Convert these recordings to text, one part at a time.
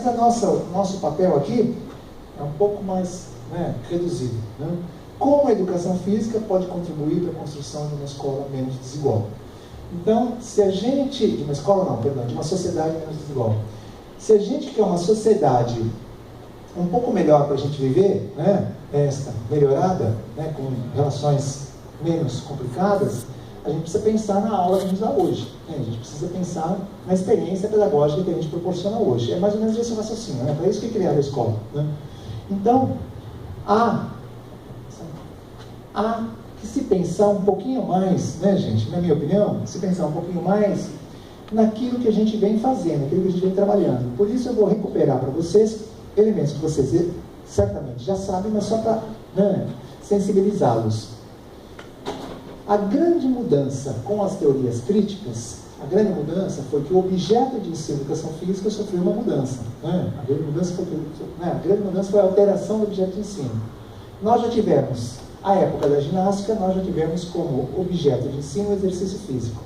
Mas nosso papel aqui é um pouco mais, né, reduzido. Né? Como a educação física pode contribuir para a construção de uma escola menos desigual? Então, se a gente... De uma escola não, perdão, de uma sociedade menos desigual. Se a gente quer uma sociedade um pouco melhor para a gente viver, né, esta melhorada, né, com relações menos complicadas, a gente precisa pensar na aula que a gente dá hoje. Né? A gente precisa pensar na experiência pedagógica que a gente proporciona hoje. É mais ou menos esse o raciocínio, né? Para isso que criaram a escola. Né? Então, há que se pensar um pouquinho mais, né, gente, na minha opinião, se pensar um pouquinho mais naquilo que a gente vem fazendo, naquilo que a gente vem trabalhando. Por isso eu vou recuperar para vocês elementos que vocês certamente já sabem, mas só para, né, sensibilizá-los. A grande mudança com as teorias críticas, a grande mudança foi que o objeto de ensino de educação física sofreu uma mudança. Né? A grande mudança foi a alteração do objeto de ensino. Nós já tivemos, a época da ginástica, nós já tivemos como objeto de ensino o exercício físico.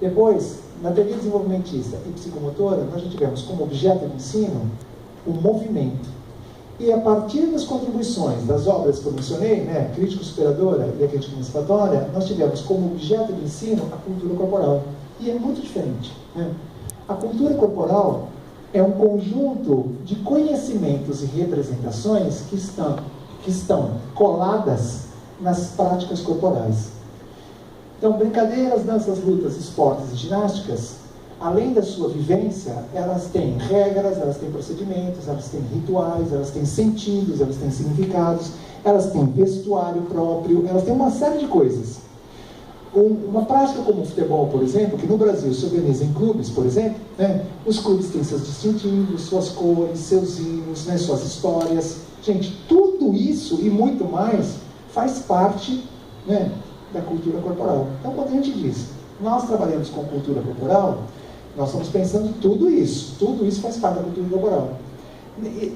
Depois, na teoria desenvolvimentista e psicomotora, nós já tivemos como objeto de ensino o movimento. E a partir das contribuições das obras que eu mencionei, né, crítica superadora e a crítica emancipatória, nós tivemos como objeto de ensino a cultura corporal. E é muito diferente. Né? A cultura corporal é um conjunto de conhecimentos e representações que estão coladas nas práticas corporais. Então, brincadeiras, danças, lutas, esportes e ginásticas, além da sua vivência, elas têm regras, elas têm procedimentos, elas têm rituais, elas têm sentidos, elas têm significados, elas têm vestuário próprio, elas têm uma série de coisas. Uma prática como o futebol, por exemplo, que no Brasil se organiza em clubes, por exemplo, né, os clubes têm seus distintivos, suas cores, seus hinos, né, suas histórias. Gente, tudo isso e muito mais faz parte, né, da cultura corporal. Então, quando a gente diz, nós trabalhamos com cultura corporal, nós estamos pensando em tudo isso faz parte da cultura corporal.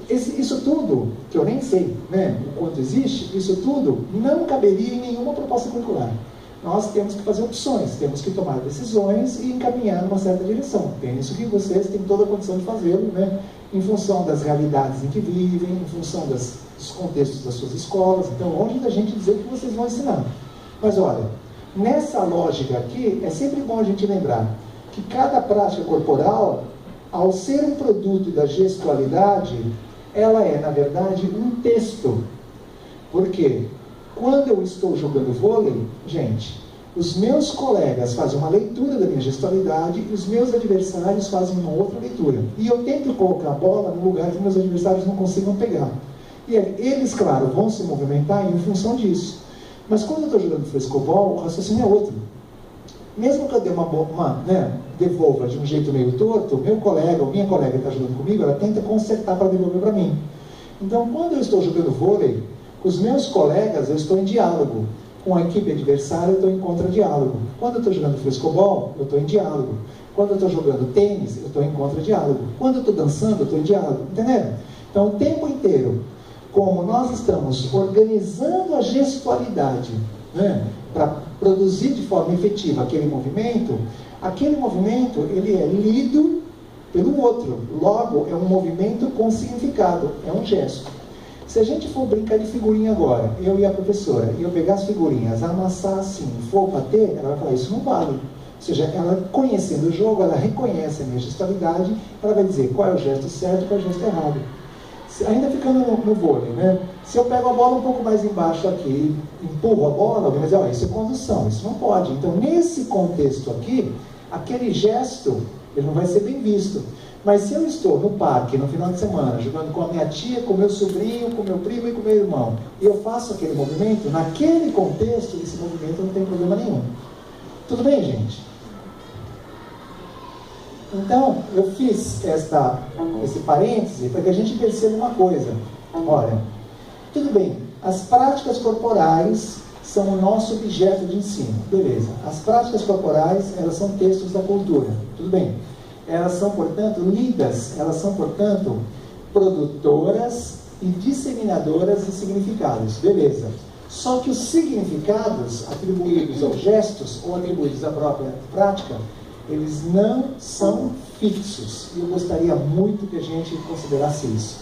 Isso tudo, que eu nem sei, né, o quanto existe, isso tudo não caberia em nenhuma proposta curricular. Nós temos que fazer opções, temos que tomar decisões e encaminhar numa certa direção. Tem isso que vocês têm toda a condição de fazê-lo, né, em função das realidades em que vivem, em função dos contextos das suas escolas. Então, longe da gente dizer o que vocês vão ensinar. Mas olha, nessa lógica aqui, é sempre bom a gente lembrar que cada prática corporal, ao ser um produto da gestualidade, ela é, na verdade, um texto. Por quê? Quando eu estou jogando vôlei, gente, os meus colegas fazem uma leitura da minha gestualidade e os meus adversários fazem uma outra leitura. E eu tento colocar a bola no lugar que meus adversários não consigam pegar. E eles, claro, vão se movimentar em função disso. Mas quando eu estou jogando frescobol, o raciocínio é outro. Mesmo que eu dê devolva de um jeito meio torto, meu colega ou minha colega que está jogando comigo, ela tenta consertar para devolver para mim. Então, quando eu estou jogando vôlei, com os meus colegas, eu estou em diálogo. Com a equipe adversária, eu estou em contra-diálogo. Quando eu estou jogando frescobol, eu estou em diálogo. Quando eu estou jogando tênis, eu estou em contra-diálogo. Quando eu estou dançando, eu estou em diálogo. Entenderam? Então, o tempo inteiro, como nós estamos organizando a gestualidade, né, para produzir de forma efetiva aquele movimento ele é lido pelo outro. Logo, é um movimento com significado, é um gesto. Se a gente for brincar de figurinha agora, eu e a professora, e eu pegar as figurinhas, amassar assim, for bater, ela vai falar, isso não vale. Ou seja, ela conhecendo o jogo, ela reconhece a minha gestualidade, ela vai dizer qual é o gesto certo e qual é o gesto errado. Ainda ficando no vôlei, né? Se eu pego a bola um pouco mais embaixo aqui, empurro a bola, alguém vai dizer, isso é condução, isso não pode. Então, nesse contexto aqui, aquele gesto, ele não vai ser bem visto. Mas se eu estou no parque, no final de semana, jogando com a minha tia, com o meu sobrinho, com o meu primo e com o meu irmão, e eu faço aquele movimento, naquele contexto, esse movimento não tem problema nenhum. Tudo bem, gente? Então, eu fiz esse parêntese para que a gente perceba uma coisa. Olha, tudo bem, as práticas corporais são o nosso objeto de ensino. Beleza. As práticas corporais, elas são textos da cultura. Tudo bem. Elas são, portanto, lidas, elas são, portanto, produtoras e disseminadoras de significados. Beleza. Só que os significados atribuídos aos gestos ou atribuídos à própria prática, eles não são fixos. E eu gostaria muito que a gente considerasse isso.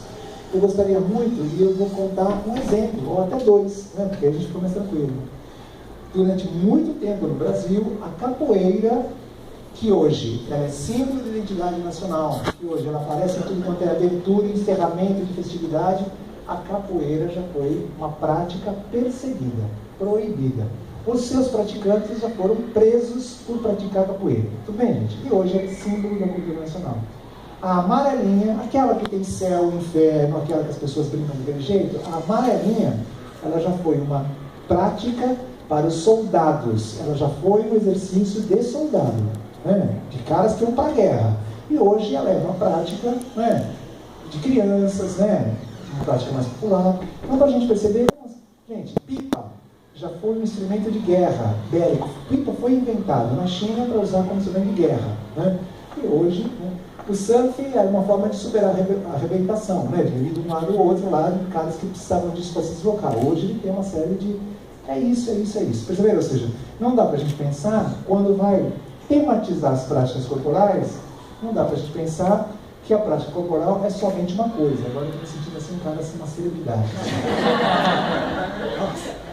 Eu gostaria muito, e eu vou contar um exemplo, ou até dois, né, porque aí a gente fica mais tranquilo. Durante muito tempo no Brasil, a capoeira, que hoje ela é símbolo de identidade nacional, que hoje ela aparece em tudo quanto é abertura, encerramento de festividade, a capoeira já foi uma prática perseguida, proibida. Os seus praticantes já foram presos por praticar capoeira. Tudo bem, gente? E hoje é símbolo da cultura nacional. A amarelinha, aquela que tem céu, inferno, aquela que as pessoas brincam daquele jeito, a amarelinha, ela já foi uma prática para os soldados. Ela já foi um exercício de soldado, né? De caras que iam para a guerra. E hoje ela é uma prática, né, de crianças, né? Uma prática mais popular. Então, para a gente perceber, gente, pipa já foi um instrumento de guerra, bélico. Pipa foi inventado na China para usar como instrumento de guerra, né? E hoje, né, o surf era uma forma de superar a arrebentação, né? De ir de um lado ao outro lado, de caras que precisavam disso para se deslocar. Hoje ele tem uma série de... É isso. Perceberam? Ou seja, não dá para a gente pensar, quando vai tematizar as práticas corporais, não dá para a gente pensar que a prática corporal é somente uma coisa. Agora eu estou me sentindo assim, um cara, assim, uma celebridade.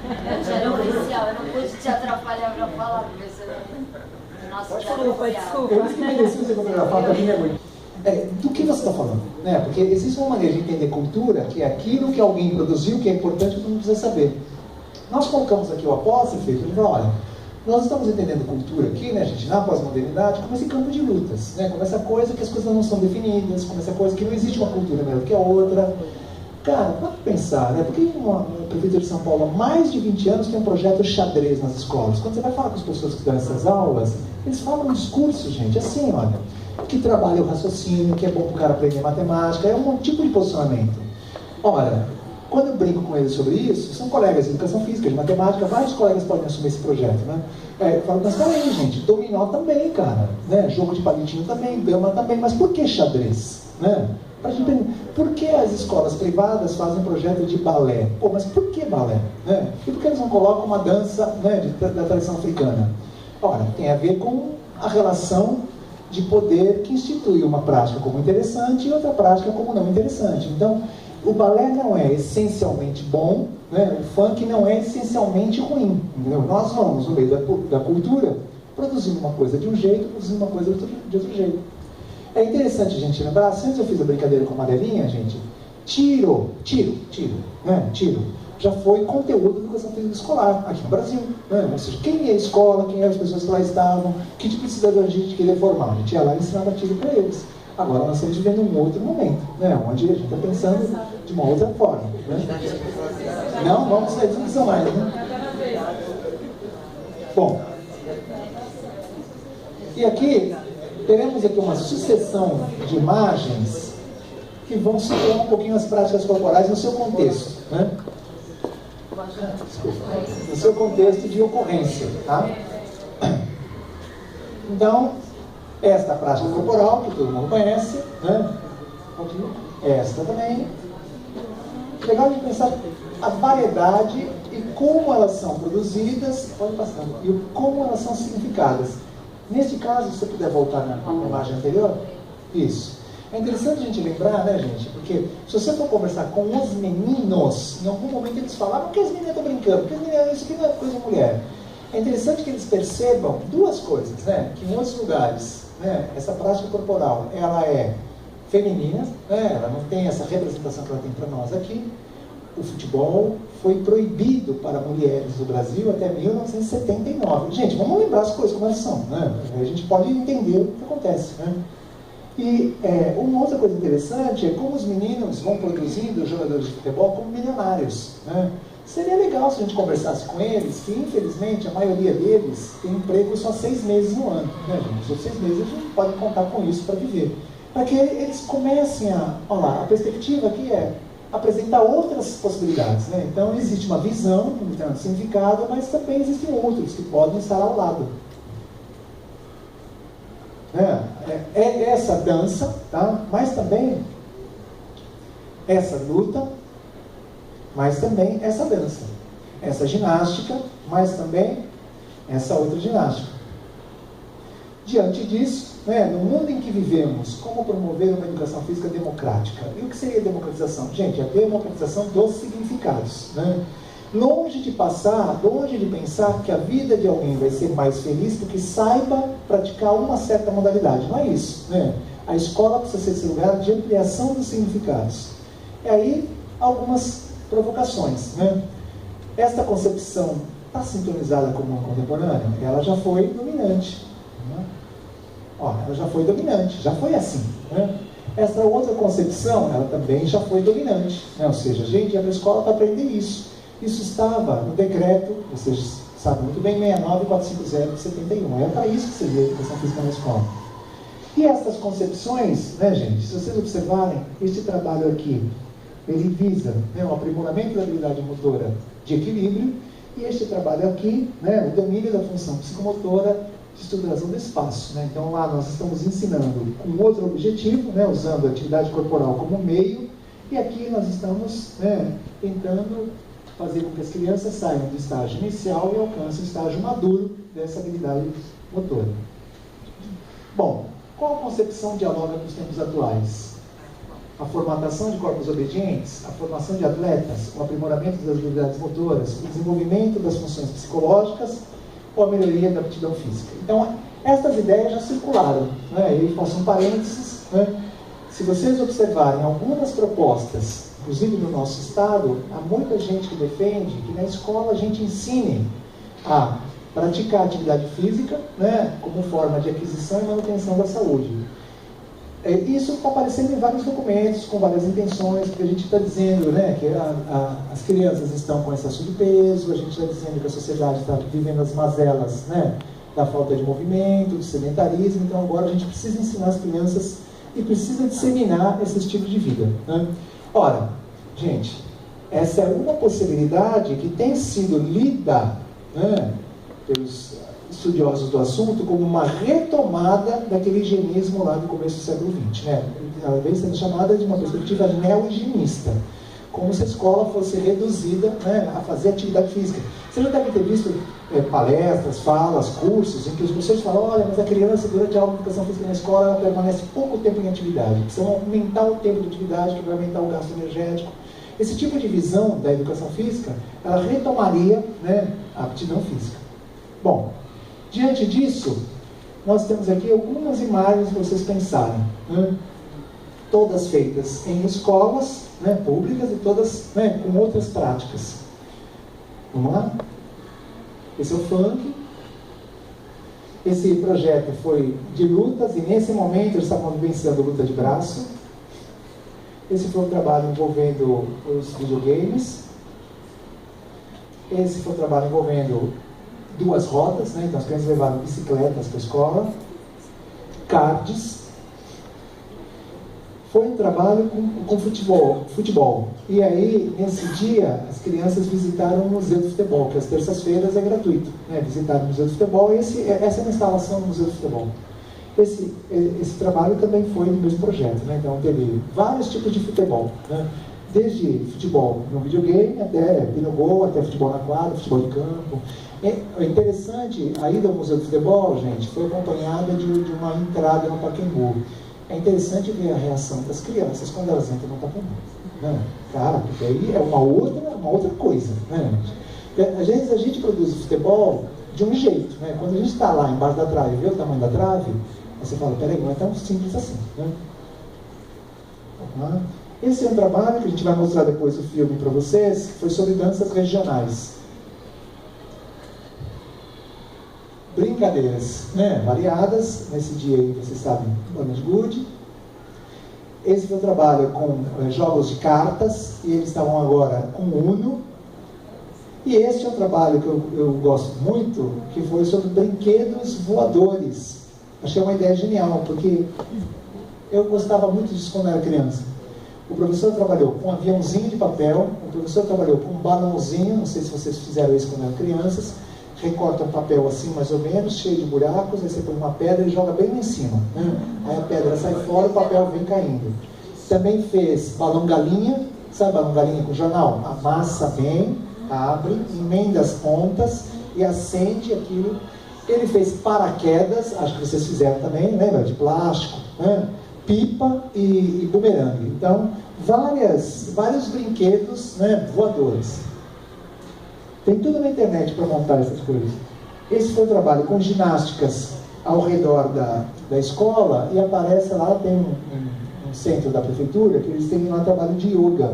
Eu já era oficial, eu não pude te atrapalhar para falar, porque você não... Nossa, desculpa. Eu disse que mereci você fotografar, para mim é muito. Do que você está falando? Né? Porque existe uma maneira de entender cultura, que é aquilo que alguém produziu, que é importante, que todo mundo precisa saber. Nós colocamos aqui o apóstrofe, e falamos, olha, nós estamos entendendo cultura aqui, né, gente, na pós-modernidade, como esse campo de lutas, né, como essa coisa que as coisas não são definidas, como essa coisa que não existe uma cultura melhor que a outra. Cara, para pensar, né, porque a Prefeitura de São Paulo há mais de 20 anos tem um projeto xadrez nas escolas. Quando você vai falar com as pessoas que dão essas aulas, eles falam um discurso, gente, assim, olha, que trabalha o raciocínio, que é bom para o cara aprender matemática, é um tipo de posicionamento. Ora, quando eu brinco com eles sobre isso, são colegas de educação física, de matemática, vários colegas podem assumir esse projeto, né? Eu falo, mas peraí, gente, dominó também, cara, né? Jogo de palitinho também, dama também, mas por que xadrez, né? Pra gente, por que as escolas privadas fazem projeto de balé? Pô, mas por que balé? Né? E por que eles não colocam uma dança, né, da tradição africana? Ora, tem a ver com a relação de poder que institui uma prática como interessante e outra prática como não interessante. Então, o balé não é essencialmente bom, né? O funk não é essencialmente ruim. Entendeu? Nós vamos, no meio da cultura, produzindo uma coisa de um jeito, produzindo uma coisa de outro jeito. É interessante a gente lembrar, antes eu fiz a brincadeira com a amarelinha, gente, tiro, né? Tiro, já foi conteúdo de educação física escolar aqui no Brasil, né? Ou seja, quem é a escola, quem eram as pessoas que lá estavam, que tipo de cidadania a gente queria formar, a gente ia lá e ensinava tiro para eles. Agora nós estamos vivendo um outro momento, né? Onde a gente está pensando de uma outra forma, né? Não, vamos sair de discussão mais, né? Bom, e aqui teremos aqui uma sucessão de imagens que vão situar um pouquinho as práticas corporais no seu contexto, né? No seu contexto de ocorrência, tá? Então, esta prática corporal, que todo mundo conhece, né? Esta também. Legal de pensar a variedade e como elas são produzidas, pode passar, e como elas são significadas. Neste caso, se você puder voltar na imagem anterior, isso. É interessante a gente lembrar, né, gente? Porque se você for conversar com os meninos, em algum momento eles falaram que as meninas estão brincando, porque as meninas, isso aqui não é coisa de mulher. É interessante que eles percebam duas coisas, né? Que em outros lugares, né, essa prática corporal, ela é feminina, né? Ela não tem essa representação que ela tem para nós aqui. O futebol foi proibido para mulheres do Brasil até 1979. Gente, vamos lembrar as coisas como elas são, né? A gente pode entender o que acontece, né? E uma outra coisa interessante é como os meninos vão produzindo os jogadores de futebol como milionários, né? Seria legal se a gente conversasse com eles, que infelizmente a maioria deles tem emprego só 6 meses no ano, né, gente? Só 6 meses a gente pode contar com isso para viver. Para que eles comecem olha lá, a perspectiva aqui é apresentar outras possibilidades, né? Então existe uma visão, um determinado significado, mas também existem outros que podem estar ao lado. É essa dança, tá? Mas também essa luta, mas também essa dança, essa ginástica, mas também essa outra ginástica. Diante disso, né, no mundo em que vivemos, como promover uma educação física democrática? E o que seria democratização? Gente, a democratização dos significados, né? Longe de pensar que a vida de alguém vai ser mais feliz porque saiba praticar uma certa modalidade. Não é isso, né? A escola precisa ser esse lugar de ampliação dos significados. E aí, algumas provocações, né? Esta concepção está sintonizada com o mundo contemporâneo? Ela já foi dominante, né? Ela já foi dominante, já foi assim, né? Essa outra concepção, ela também já foi dominante, né? Ou seja, a gente ia para a escola para aprender isso. Isso estava no decreto, vocês sabem muito bem, 69450 de 71. É para isso que seria a educação física na escola. E essas concepções, né, gente, se vocês observarem, este trabalho aqui, ele visa, né, o aprimoramento da habilidade motora de equilíbrio, e este trabalho aqui, né, o domínio da função psicomotora de estruturação do espaço, né? Então lá nós estamos ensinando com outro objetivo, né, usando a atividade corporal como meio, e aqui nós estamos, né, tentando fazer com que as crianças saiam do estágio inicial e alcancem o estágio maduro dessa habilidade motora. Bom, qual concepção dialoga com os tempos atuais? A formatação de corpos obedientes, a formação de atletas, o aprimoramento das habilidades motoras, o desenvolvimento das funções psicológicas ou a melhoria da aptidão física. Então, estas ideias já circularam, né? E eu faço um parênteses, né? Se vocês observarem algumas propostas, inclusive no nosso estado, há muita gente que defende que na escola a gente ensine a praticar atividade física, né, como forma de aquisição e manutenção da saúde. Isso está aparecendo em vários documentos, com várias intenções, porque a gente está dizendo, né, que as crianças estão com excesso de peso, a gente está dizendo que a sociedade está vivendo as mazelas, né, da falta de movimento, do sedentarismo, então agora a gente precisa ensinar as crianças e precisa disseminar esse estilo de vida, né? Ora, gente, essa é uma possibilidade que tem sido lida, né, pelos estudiosos do assunto como uma retomada daquele higienismo lá do começo do século XX, né? Ela vem sendo chamada de uma perspectiva neo-higienista, como se a escola fosse reduzida, né, a fazer atividade física. Você já deve ter visto palestras, falas, cursos, em que os professores falam: olha, mas a criança durante a aula de educação física na escola ela permanece pouco tempo em atividade, precisa aumentar o tempo de atividade, que vai aumentar o gasto energético. Esse tipo de visão da educação física, ela retomaria, né, a aptidão física. Bom, diante disso, nós temos aqui algumas imagens para vocês pensarem, né? Todas feitas em escolas, né, públicas, e todas, né, com outras práticas. Vamos lá? Esse é o funk. Esse projeto foi de lutas, e nesse momento eles estavam vivenciando luta de braço. Esse foi um trabalho envolvendo os videogames. Esse foi um trabalho envolvendo duas rodas, né? Então as crianças levaram bicicletas para a escola, cards. Foi um trabalho com futebol. E aí, nesse dia, as crianças visitaram o Museu do Futebol, que às terças-feiras é gratuito, né? Visitaram o Museu do Futebol, e essa é uma instalação do Museu do Futebol. Esse trabalho também foi do mesmo projeto, né? Então teve vários tipos de futebol, né? Desde futebol no videogame, até pinogol, até futebol na quadra, futebol de campo. É interessante, a ida ao Museu do Futebol, gente, foi acompanhada de uma entrada no Pacaembu. É interessante ver a reação das crianças quando elas entram no Pacaembu, né? Cara, porque aí é uma outra coisa, né? Às vezes a gente produz o futebol de um jeito, né? Quando a gente está lá embaixo da trave e vê o tamanho da trave, aí você fala: peraí, não é tão simples assim, né? Esse é um trabalho que a gente vai mostrar depois o filme para vocês, que foi sobre danças regionais. Brincadeiras, né, variadas. Nesse dia aí, vocês sabem, Bonas Good. Esse foi o trabalho com jogos de cartas, e eles estavam agora com Uno. E este é um trabalho que eu gosto muito, que foi sobre brinquedos voadores. Achei uma ideia genial, porque eu gostava muito disso quando era criança. O professor trabalhou com um aviãozinho de papel, o professor trabalhou com um balãozinho, não sei se vocês fizeram isso quando eram crianças, recorta um papel assim mais ou menos, cheio de buracos, aí você põe uma pedra e joga bem lá em cima, né? Aí a pedra sai fora e o papel vem caindo. Também fez balão galinha, sabe balão galinha com jornal? Amassa bem, abre, emenda as pontas e acende aquilo. Ele fez paraquedas, acho que vocês fizeram também, lembra? De plástico, né? Pipa e bumerangue. Então, vários brinquedos, né, voadores. Tem tudo na internet para montar essas coisas. Esse foi o trabalho com ginásticas ao redor da escola, e aparece lá, tem um centro da prefeitura, que eles têm lá trabalho de yoga.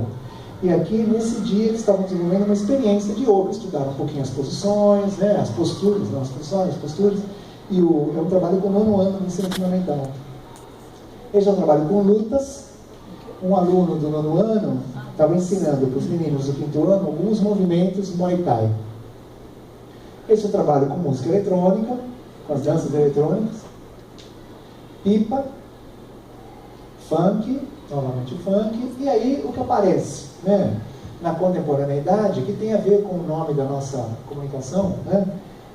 E aqui, nesse dia, eles estavam desenvolvendo uma experiência de yoga, estudaram um pouquinho as posições, né, as posturas, não as posições, as posturas, e é um trabalho com o 9º ano do ensino fundamental. Esse é um trabalho com lutas. Um aluno do 9º ano estava ensinando para os meninos do 5º ano alguns movimentos Muay Thai. Esse é um trabalho com música eletrônica, com as danças eletrônicas, pipa, funk, novamente funk, e aí o que aparece, né, na contemporaneidade, que tem a ver com o nome da nossa comunicação, né,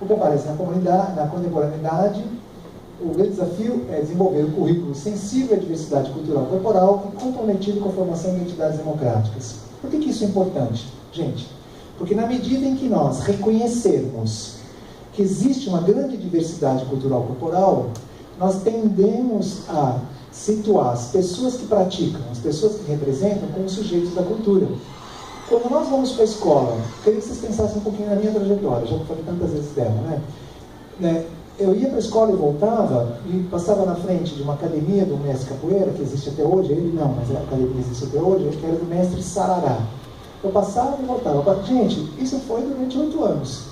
o que aparece na contemporaneidade. O grande desafio é desenvolver um currículo sensível à diversidade cultural corporal e comprometido com a formação de identidades democráticas. Por que isso é importante? Gente, porque na medida em que nós reconhecermos que existe uma grande diversidade cultural corporal, nós tendemos a situar as pessoas que praticam, as pessoas que representam, como sujeitos da cultura. Quando nós vamos para a escola, queria que vocês pensassem um pouquinho na minha trajetória, já que falei tantas vezes dela, né? Eu ia para a escola e voltava, e passava na frente de uma academia do mestre Capoeira, que existe até hoje, ele não, mas a academia existe até hoje, que era do mestre Sarará. Eu passava e voltava. Gente, isso foi durante 8 anos.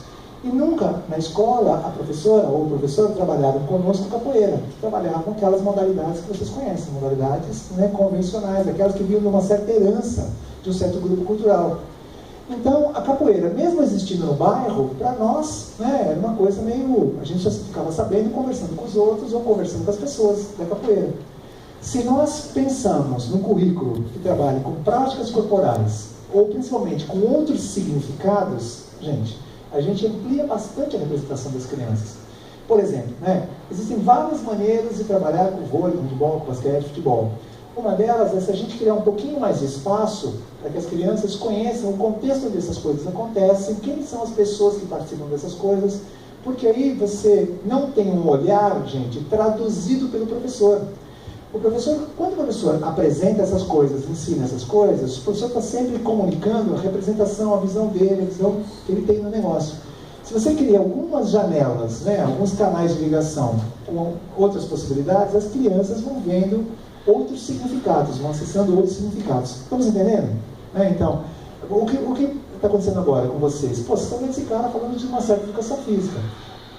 E nunca na escola a professora ou o professor trabalharam conosco capoeira, trabalhavam aquelas modalidades que vocês conhecem, modalidades, né, convencionais, aquelas que vinham de uma certa herança de um certo grupo cultural. Então, a capoeira, mesmo existindo no bairro, para nós, né, era uma coisa meio... A gente já ficava sabendo, conversando com os outros ou conversando com as pessoas da capoeira. Se nós pensamos num currículo que trabalhe com práticas corporais, ou principalmente com outros significados, gente, a gente amplia bastante a representação das crianças. Por exemplo, né, existem várias maneiras de trabalhar com vôlei, handebol, com basquete, futebol. Uma delas é se a gente criar um pouquinho mais de espaço para que as crianças conheçam o contexto onde essas coisas acontecem, quem são as pessoas que participam dessas coisas, porque aí você não tem um olhar, gente, traduzido pelo professor. O professor, quando o professor apresenta essas coisas, ensina essas coisas, o professor está sempre comunicando a representação, a visão dele, a visão que ele tem no negócio. Se você cria algumas janelas, né, alguns canais de ligação com outras possibilidades, as crianças vão vendo outros significados, vão acessando outros significados. Estamos entendendo? Então, o que está acontecendo agora com vocês? Pô, vocês estão vendo esse cara falando de uma certa educação física.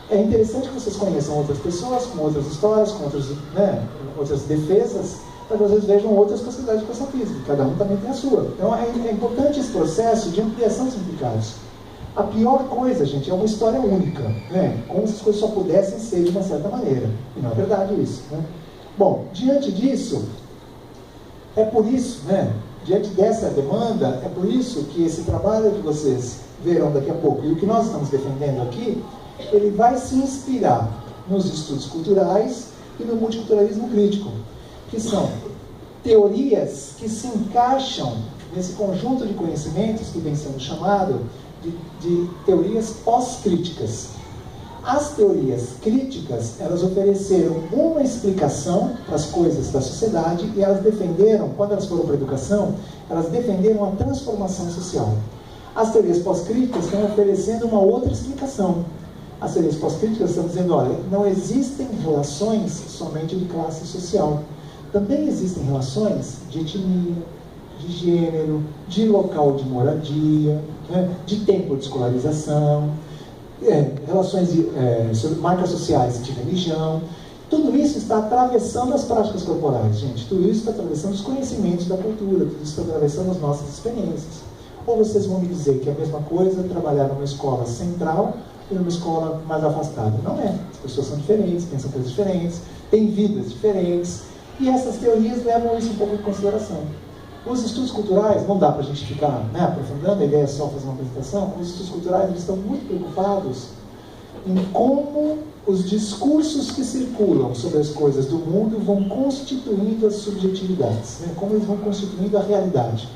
É interessante que vocês conheçam outras pessoas, com outras histórias, com outras, né, outras defesas, para que vocês vejam outras possibilidades de educação física. Cada um também tem a sua. Então, é importante esse processo de ampliação de significados. A pior coisa, gente, é uma história única, né? Como se as coisas só pudessem ser de uma certa maneira. E não é verdade isso, né? Bom, diante disso, é por isso, né, diante dessa demanda, é por isso que esse trabalho que vocês verão daqui a pouco, e o que nós estamos defendendo aqui, ele vai se inspirar nos estudos culturais e no multiculturalismo crítico, que são teorias que se encaixam nesse conjunto de conhecimentos que vem sendo chamado de teorias pós-críticas. As teorias críticas, elas ofereceram uma explicação para as coisas da sociedade e elas defenderam, quando elas foram para a educação, elas defenderam a transformação social. As teorias pós-críticas estão oferecendo uma outra explicação. As teorias pós-críticas estão dizendo, olha, não existem relações somente de classe social. Também existem relações de etnia, de gênero, de local de moradia, né, de tempo de escolarização, relações sobre marcas sociais de religião. Tudo isso está atravessando as práticas corporais, gente. Tudo isso está atravessando os conhecimentos da cultura, tudo isso está atravessando as nossas experiências. Ou vocês vão me dizer que é a mesma coisa trabalhar numa escola central e numa escola mais afastada. Não é. As pessoas são diferentes, pensam coisas diferentes, têm vidas diferentes, e essas teorias levam isso um pouco em consideração. Os estudos culturais, não dá para a gente ficar, né, aprofundando, a ideia é só fazer uma apresentação. Os estudos culturais, eles estão muito preocupados em como os discursos que circulam sobre as coisas do mundo vão constituindo as subjetividades, né, como eles vão constituindo a realidade.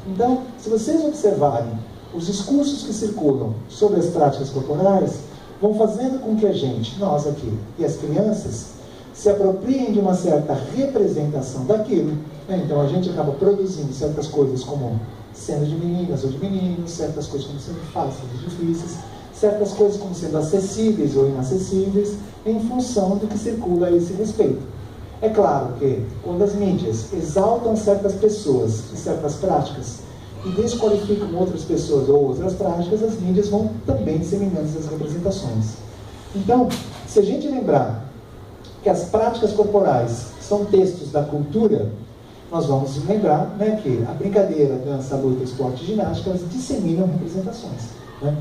Então, se vocês observarem os discursos que circulam sobre as práticas corporais, vão fazendo com que a gente, nós aqui, e as crianças, se apropriem de uma certa representação daquilo, né? Então a gente acaba produzindo certas coisas como cenas de meninas ou de meninos, certas coisas como sendo fáceis e difíceis, certas coisas como sendo acessíveis ou inacessíveis, em função do que circula a esse respeito. É claro que, quando as mídias exaltam certas pessoas e certas práticas e desqualificam outras pessoas ou outras práticas, as mídias vão também disseminando essas representações. Então, se a gente lembrar que as práticas corporais são textos da cultura, nós vamos lembrar, né, que a brincadeira, a dança, a luta, esporte e ginástica, elas disseminam representações, né?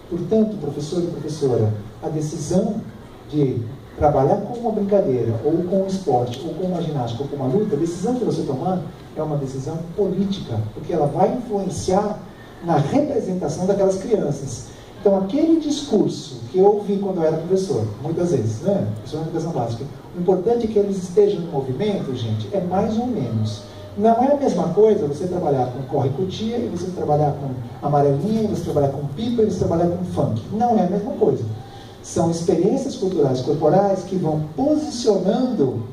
Portanto, professor e professora, a decisão de trabalhar com uma brincadeira, ou com um esporte, ou com uma ginástica, ou com uma luta, a decisão que você tomar é uma decisão política, porque ela vai influenciar na representação daquelas crianças. Então, aquele discurso que eu ouvi quando eu era professor, muitas vezes, né? Professor de educação básica, o importante é que eles estejam no movimento, gente, é mais ou menos. Não é a mesma coisa você trabalhar com corre-cutia, e você trabalhar com amarelinha, e você trabalhar com pipa, e você trabalhar com funk. Não é a mesma coisa. São experiências culturais corporais que vão posicionando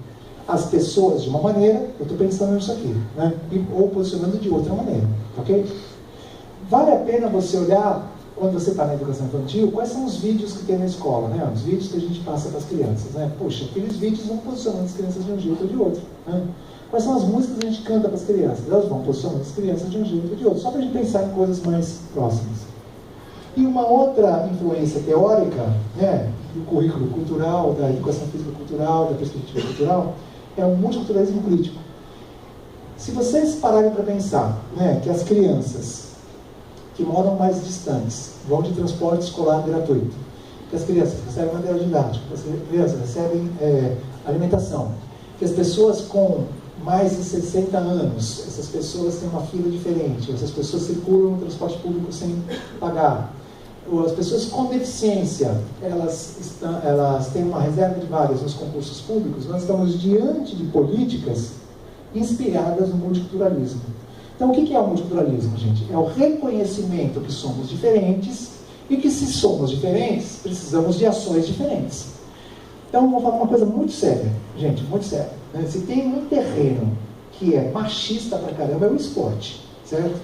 as pessoas de uma maneira, eu estou pensando nisso aqui, né? Ou posicionando de outra maneira, ok? Vale a pena você olhar, quando você está na educação infantil, quais são os vídeos que tem na escola, né? Os vídeos que a gente passa para as crianças, né? Poxa, aqueles vídeos vão posicionando as crianças de um jeito ou de outro, né? Quais são as músicas que a gente canta para as crianças? Elas vão posicionando as crianças de um jeito ou de outro, só para a gente pensar em coisas mais próximas. E uma outra influência teórica, né, do currículo cultural, da educação física cultural, da perspectiva cultural, é o multiculturalismo crítico. Se vocês pararem para pensar, né, que as crianças que moram mais distantes vão de transporte escolar gratuito, que as crianças recebem material didático, que as crianças recebem alimentação, que as pessoas com mais de 60 anos, essas pessoas têm uma fila diferente, essas pessoas circulam no transporte público sem pagar, as pessoas com deficiência, elas têm uma reserva de vagas nos concursos públicos. Nós estamos diante de políticas inspiradas no multiculturalismo. Então, o que é o multiculturalismo, gente? É o reconhecimento que somos diferentes e que, se somos diferentes, precisamos de ações diferentes. Então, eu vou falar uma coisa muito séria, gente, muito séria, né? Se tem um terreno que é machista pra caramba, é o esporte, certo?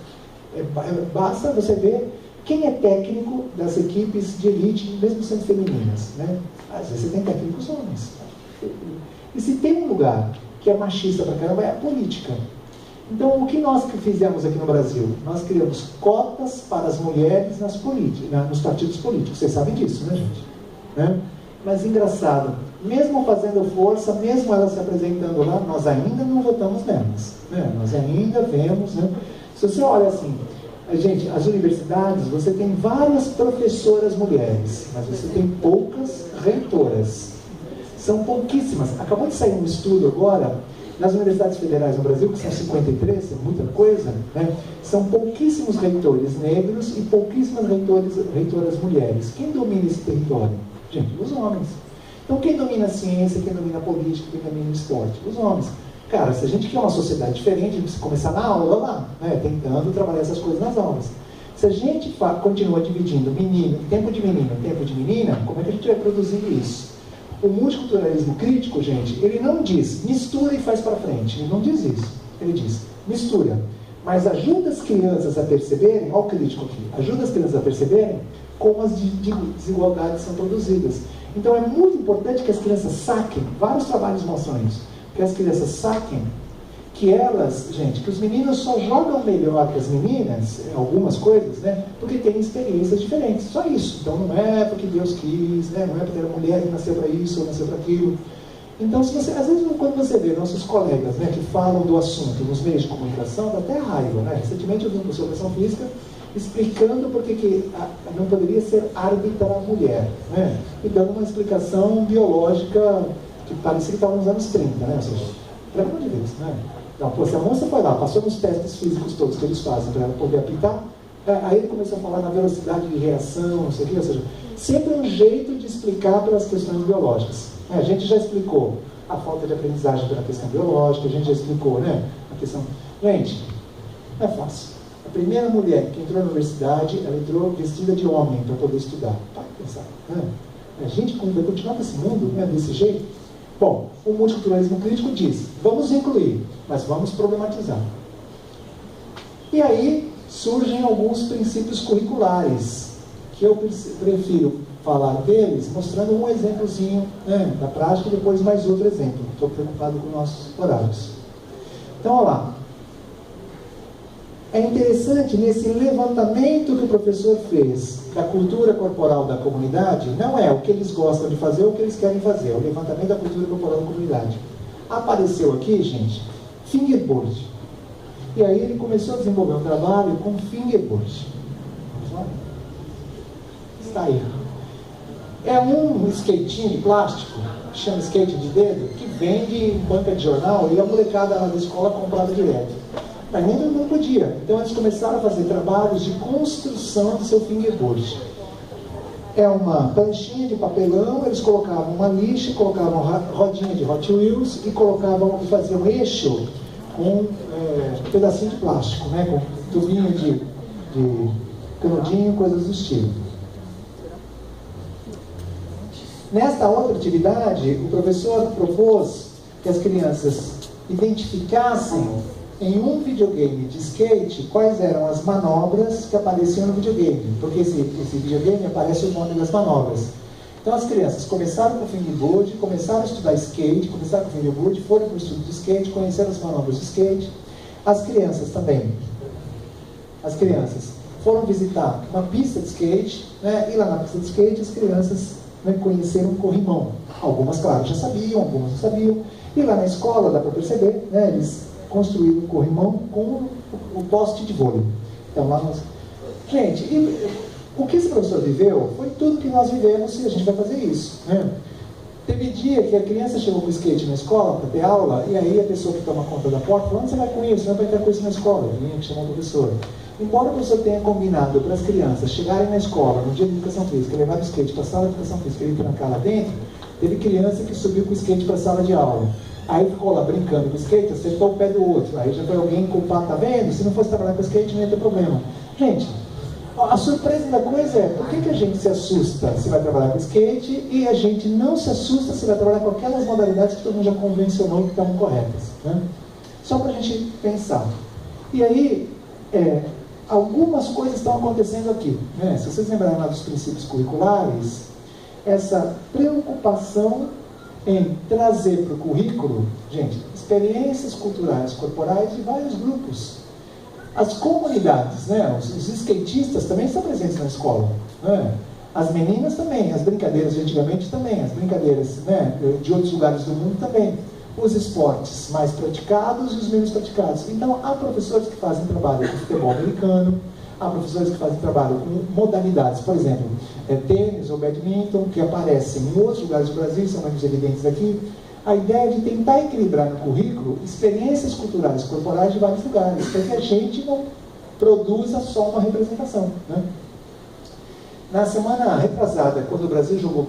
Basta você ver quem é técnico das equipes de elite, mesmo sendo femininas, né? Às vezes você tem técnicos homens. E se tem um lugar que é machista pra caramba, é a política. Então, o que nós fizemos aqui no Brasil? Nós criamos cotas para as mulheres nos partidos políticos. Vocês sabem disso, né, gente? Né? Mas, engraçado, mesmo fazendo força, mesmo elas se apresentando lá, nós ainda não votamos nelas, né? Nós ainda vemos, né? Se você olha assim, gente, as universidades, você tem várias professoras mulheres, mas você tem poucas reitoras. São pouquíssimas. Acabou de sair um estudo agora, nas universidades federais no Brasil, que são 53, é muita coisa, né? São pouquíssimos reitores negros e pouquíssimas reitoras mulheres. Quem domina esse território? Gente, os homens. Então, quem domina a ciência, quem domina a política, quem domina o esporte? Os homens. Cara, se a gente quer uma sociedade diferente, a gente precisa começar na aula lá, né? Tentando trabalhar essas coisas nas aulas. Se a gente continua dividindo tempo de menino e tempo de menina, como é que a gente vai produzindo isso? O multiculturalismo crítico, gente, ele não diz mistura e faz para frente. Ele não diz isso. Ele diz mistura. Mas ajuda as crianças a perceberem, olha o crítico aqui, ajuda as crianças a perceberem como as desigualdades são produzidas. Então é muito importante que as crianças saquem, vários trabalhos mostram isso, que as crianças saquem que elas, gente, que os meninos só jogam melhor que as meninas, algumas coisas, né, porque têm experiências diferentes, só isso. Então não é porque Deus quis, né, não é porque a mulher nasceu para isso ou nasceu para aquilo. Então, às vezes, quando você vê nossos colegas, né, que falam do assunto nos meios de comunicação, dá até raiva, né? Recentemente eu vi um professor de educação física explicando por que não poderia ser árbitra a mulher, né? E dando uma explicação biológica que parecia que estava nos anos 30, né? Ou seja, pelo amor de Deus, né? Então, pô, se a moça foi lá, passou nos testes físicos todos que eles fazem para ela poder apitar, aí ele começou a falar na velocidade de reação, não sei o quê, ou seja, sempre um jeito de explicar pelas questões biológicas. A gente já explicou a falta de aprendizagem pela questão biológica, a gente já explicou, né, a questão... Gente, não é fácil. A primeira mulher que entrou na universidade, ela entrou vestida de homem para poder estudar. pensar, né? A gente vai continuar com esse mundo, né, desse jeito? Bom, o multiculturalismo crítico diz, vamos incluir, mas vamos problematizar. E aí surgem alguns princípios curriculares, que eu prefiro falar deles, mostrando um exemplozinho, né, da prática, e depois mais outro exemplo. Estou preocupado com nossos horários. Então, olha lá. É interessante, nesse levantamento que o professor fez da cultura corporal da comunidade, não é o que eles gostam de fazer ou o que eles querem fazer, é o levantamento da cultura corporal da comunidade. Apareceu aqui, gente, fingerboard. E aí ele começou a desenvolver um trabalho com fingerboard. Está aí. É um skatinho de plástico, chama skate de dedo, que vende em banca de jornal e a molecada lá da escola comprava direto. Mas nem não podia. Então eles começaram a fazer trabalhos de construção do seu fingerboard. É uma panchinha de papelão, eles colocavam uma lixa, colocavam rodinha de Hot Wheels e faziam eixo com um pedacinho de plástico, né? Com tubinho de canudinho, coisas do estilo. Nesta outra atividade, o professor propôs que as crianças identificassem em um videogame de skate quais eram as manobras que apareciam no videogame, porque esse videogame aparece o nome das manobras. Então as crianças começaram com o fingerboard, começaram a estudar skate, começaram com o fingerboard, foram para o estudo de skate, conheceram as manobras de skate. As crianças também, foram visitar uma pista de skate, né, e lá na pista de skate as crianças, né, conheceram um corrimão. Algumas, claro, já sabiam, algumas não sabiam. E lá na escola, dá para perceber, né, eles construíram um corrimão com o poste de vôlei. Então lá nós... Gente, o que esse professor viveu foi tudo que nós vivemos e a gente vai fazer isso, né? Teve dia que a criança chegou com o skate na escola para ter aula, e aí a pessoa que toma conta da porta falou: onde você vai com isso? Não vai ter com isso na escola. Vinha que chamou o professor. Embora o professor tenha combinado para as crianças chegarem na escola no dia de educação física, levar o skate para a sala de educação física e trancar lá dentro, teve criança que subiu com o skate para a sala de aula. Aí ficou lá brincando com o skate, acertou o pé do outro. Aí já foi alguém culpado, tá vendo? Se não fosse trabalhar com o skate, não ia ter problema. Gente, a surpresa da coisa é, por que a gente se assusta se vai trabalhar com skate e a gente não se assusta se vai trabalhar com aquelas modalidades que todo mundo já convencionou que estão corretas, né? Só para a gente pensar. E aí, algumas coisas estão acontecendo aqui, né? Se vocês lembrarem lá dos princípios curriculares, essa preocupação em trazer para o currículo, gente, experiências culturais corporais de vários grupos. As comunidades, né, os skatistas também estão presentes na escola, né? As meninas também, as brincadeiras de antigamente também, as brincadeiras, né, de outros lugares do mundo também. Os esportes mais praticados e os menos praticados. Então, há professores que fazem trabalho com futebol americano, há professores que fazem trabalho com modalidades, por exemplo, tênis ou badminton, que aparecem em outros lugares do Brasil, são menos evidentes aqui. A ideia é de tentar equilibrar no currículo experiências culturais corporais de vários lugares, para que a gente não produza só uma representação, né? Na semana retrasada, quando o Brasil jogou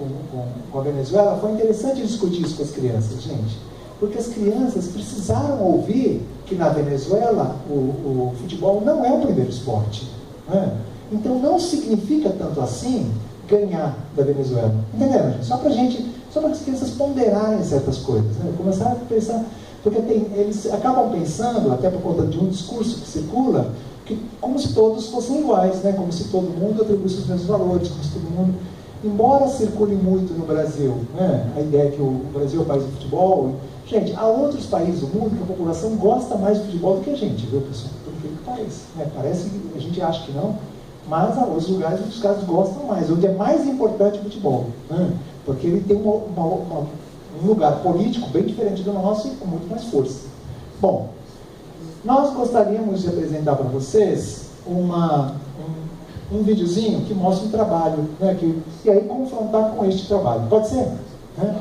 com a Venezuela, foi interessante discutir isso com as crianças, gente. Porque as crianças precisaram ouvir que na Venezuela o futebol não é o primeiro esporte, né? Então não significa tanto assim ganhar da Venezuela. Entenderam, gente? Só para as crianças ponderarem certas coisas, né? Começaram a pensar, porque eles acabam pensando, até por conta de um discurso que circula, que como se todos fossem iguais, né? Como se todo mundo atribuísse os mesmos valores, como se todo mundo... Embora circule muito no Brasil, né, a ideia que o Brasil é o país do futebol, gente, há outros países do mundo que a população gosta mais de futebol do que a gente, viu, pessoal? Por incrível que pareça, né? Parece que a gente acha que não, mas há outros lugares onde os caras gostam mais, onde é mais importante o futebol, né? Porque ele tem um lugar político bem diferente do nosso e com muito mais força. Bom, nós gostaríamos de apresentar para vocês um videozinho que mostra um trabalho, né, e aí confrontar com este trabalho. Pode ser? Né?